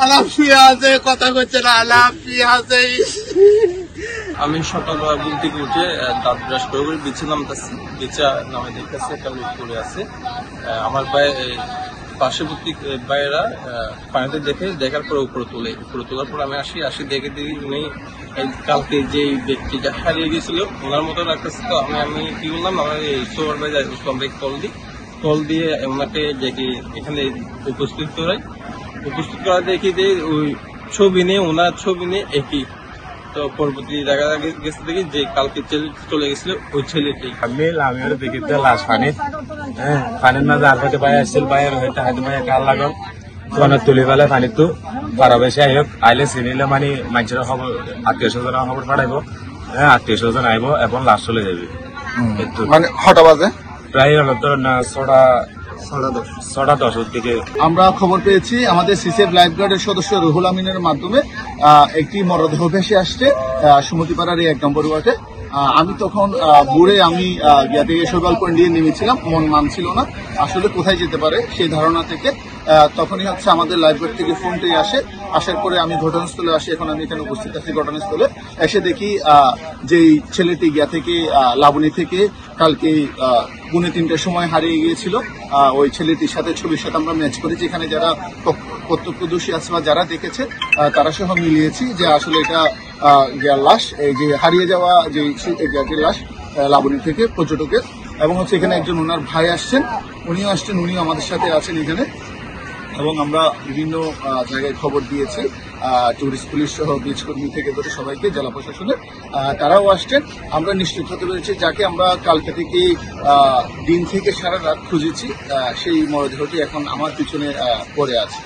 আলাপ শুয়ে আছে, কথা করছে না, আলাপ শুয়ে আছে। আমি সকালবেলা ঘুম থেকে উঠে দাঁত ব্রাশ করে বিছে নামতেছি, বিছা নামে দেখতেছি একটা লোক পড়ে আছে। আমার পার্শ্ববর্তী ভাইয়েরা পানিতে দেখার পরে উপরে তোলার পর আমি আসি দেখে দিই উনি কালকে যে ব্যক্তিটা হারিয়ে গেছিল ওনার মতো লাগতেছে। তো আমি কি বললাম, আমার এই সুপারভাইজার ইসলাম ভাই কল দিয়ে ওনাকে দেখি এখানে উপস্থিত করা দেখি যে ওই ওনার ছবি নিয়ে একই। তো পরবর্তী দেখা গেছে দেখি যে কালকে চলে গেছিল ওই ছেলেটি। আমি ওর দেখি লাশ পানির মাঝে আর হয়তো ভাই আসছিল, ভাইয়ের হয়তো ভাই কাল লাগল তখন তুলি ফেলে পানি তো পারা বেশি আইব, আইলে চিনিলে মানে মানুষের খবর, আত্মীয় স্বজনের খবর পাঠাইব, আত্মীয় স্বজন আইব এবং লাশ চলে যাবে। মানে হঠাৎ বাজে প্রায় হলো তো না 6:10 দিকে আমরা খবর পেয়েছি আমাদের সিসিএফ লাইফ গার্ডের সদস্য রুহুল আমিনের মাধ্যমে একটি মরদেহ ভেসে আসছে সুমতিপাড়ার এই 1 নম্বর ওয়ার্ডে। আমি তখন বুড়ে আমি গিয়া থেকে শৈবালপুর নিয়ে নেমেছিলাম, মন মানছিল না আসলে কোথায় যেতে পারে সেই ধারণা থেকে। তখনই হচ্ছে আমাদের লাইফগার্ড থেকে ফোনটি আসার পরে আমি ঘটনাস্থলে আসি। এখন আমি এখানে উপস্থিত আছি ঘটনাস্থলে। এসে দেখি যেই ছেলেটি গিয়া থেকে লাবণী থেকে কালকে 3:30টার সময় হারিয়ে গিয়েছিল, ওই ছেলেটির সাথে ছবির সাথে আমরা ম্যাচ করেছি। এখানে যারা প্রত্যক্ষদর্শী আছে বা যারা দেখেছে তারা সহ মিলিয়েছি যে আসলে এটা লাশ, এই যে হারিয়ে যাওয়া যে লাশ লাবণী থেকে পর্যটকের। এবং হচ্ছে এখানে একজন ওনার ভাই আসছেন, উনিও আমাদের সাথে আছেন এখানে। এবং আমরা বিভিন্ন জায়গায় খবর দিয়েছি, টুরিস্ট পুলিশ সহ বিচ কর্মী থেকে ধরে সবাইকে, জেলা প্রশাসনের তারাও আসছেন। আমরা নিশ্চিত হতে পেরেছি যাকে আমরা কালকে থেকে দিন থেকে সারা রাত খুঁজেছি, সেই মরদেহটি এখন আমার পিছনে পড়ে আছে।